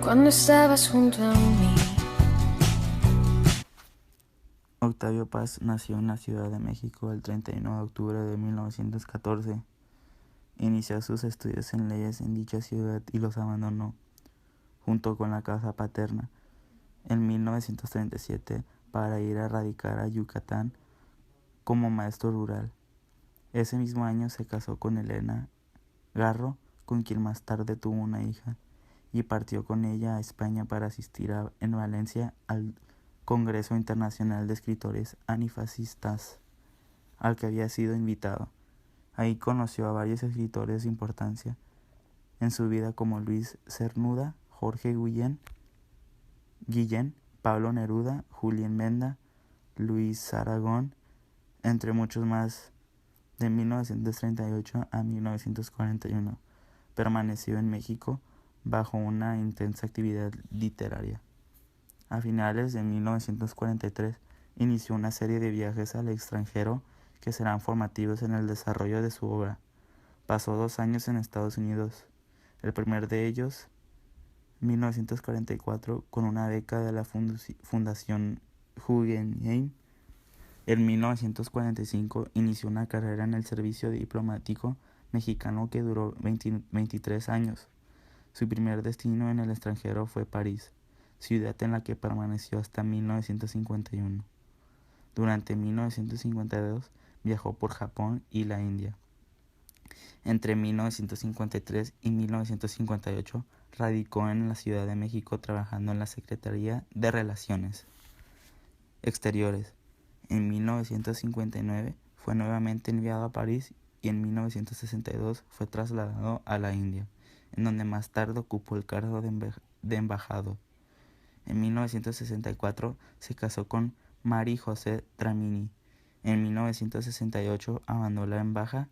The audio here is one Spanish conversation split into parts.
Cuando estabas junto a mí. Octavio Paz nació en la Ciudad de México el 31 de octubre de 1914. Inició sus estudios en leyes en dicha ciudad y los abandonó, junto con la casa paterna, en 1937 para ir a radicar a Yucatán como maestro rural. Ese mismo año se casó con Elena Garro, con quien más tarde tuvo una hija, y partió con ella a España para asistir en Valencia al Congreso Internacional de Escritores Antifascistas, al que había sido invitado. Ahí conoció a varios escritores de importancia en su vida como Luis Cernuda, Jorge Guillén, Pablo Neruda, Julián Menda, Luis Aragón, entre muchos más. De 1938 a 1941 permaneció en México bajo una intensa actividad literaria. A finales de 1943 inició una serie de viajes al extranjero que serán formativos en el desarrollo de su obra. Pasó 2 años en Estados Unidos, el primer de ellos, 1944, con una beca de la Fundación Guggenheim. En 1945 inició una carrera en el servicio diplomático mexicano que duró 23 años. Su primer destino en el extranjero fue París, ciudad en la que permaneció hasta 1951. Durante 1952 viajó por Japón y la India. Entre 1953 y 1958 radicó en la Ciudad de México trabajando en la Secretaría de Relaciones Exteriores. En 1959 fue nuevamente enviado a París y en 1962 fue trasladado a la India, en donde más tarde ocupó el cargo de embajador. En 1964 se casó con Marie José Dramini. En 1968 abandonó la embajada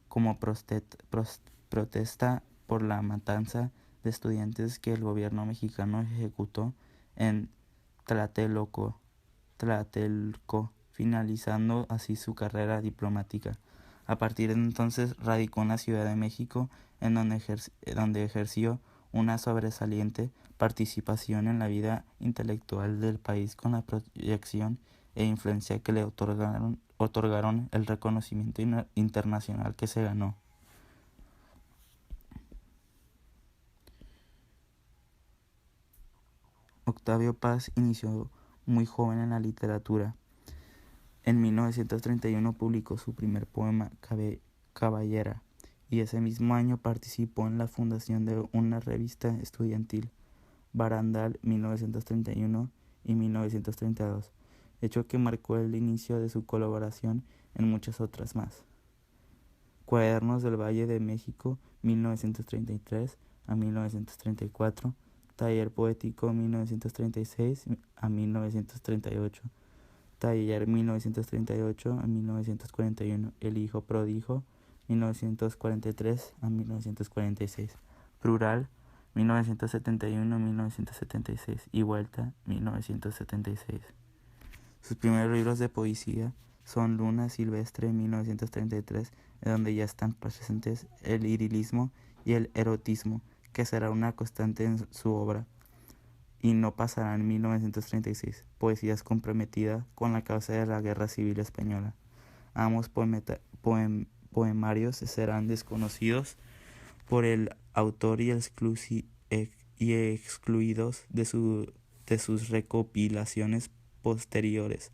como protesta por la matanza de estudiantes que el gobierno mexicano ejecutó en Tlatelolco, finalizando así su carrera diplomática. A partir de entonces radicó en la Ciudad de México, en donde ejerció una sobresaliente participación en la vida intelectual del país con la proyección e influencia que le otorgaron el reconocimiento internacional que se ganó. Octavio Paz inició muy joven en la literatura. En 1931 publicó su primer poema, Caballera, y ese mismo año participó en la fundación de una revista estudiantil, Barandal 1931 y 1932, hecho que marcó el inicio de su colaboración en muchas otras más. Cuadernos del Valle de México 1933 a 1934, Taller Poético 1936 a 1938, Taller 1938 a 1941, El Hijo Pródigo 1943 a 1946, Plural 1971 a 1976 y Vuelta 1976. Sus primeros libros de poesía son Luna Silvestre 1933, en donde ya están presentes el irilismo y el erotismo, que será una constante en su obra, y No pasará en 1936, poesías comprometidas con la causa de la Guerra Civil Española. Ambos poemarios serán desconocidos por el autor y excluidos de sus recopilaciones posteriores.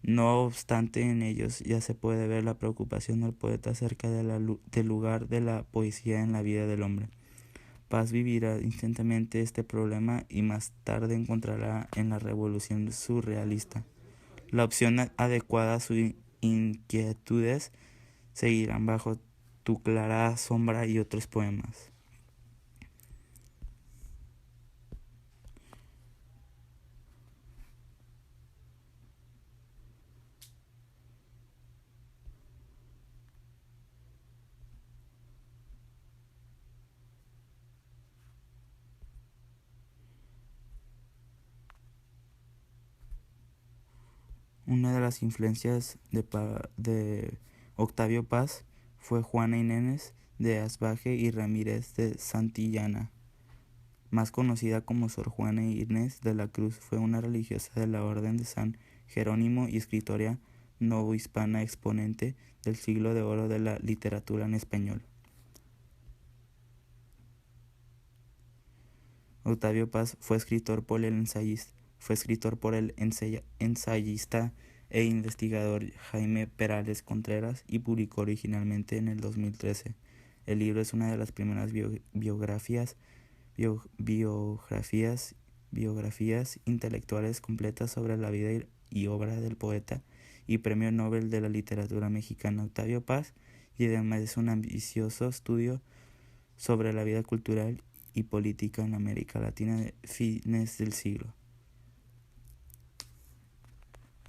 No obstante, en ellos ya se puede ver la preocupación del poeta acerca del lugar de la poesía en la vida del hombre. Paz vivirá intensamente este problema y más tarde encontrará en la revolución surrealista la opción adecuada a sus inquietudes. Seguirán bajo tu clara sombra y otros poemas. Una de las influencias de Octavio Paz fue Juana Inés de Asbaje y Ramírez de Santillana. Más conocida como Sor Juana Inés de la Cruz, fue una religiosa de la Orden de San Jerónimo y escritora novohispana, exponente del siglo de oro de la literatura en español. Octavio Paz fue escritor por el ensayista e investigador Jaime Perales Contreras y publicó originalmente en el 2013. El libro es una de las primeras biografías intelectuales completas sobre la vida y obra del poeta y Premio Nobel de la Literatura Mexicana Octavio Paz, y además es un ambicioso estudio sobre la vida cultural y política en América Latina de fines del siglo.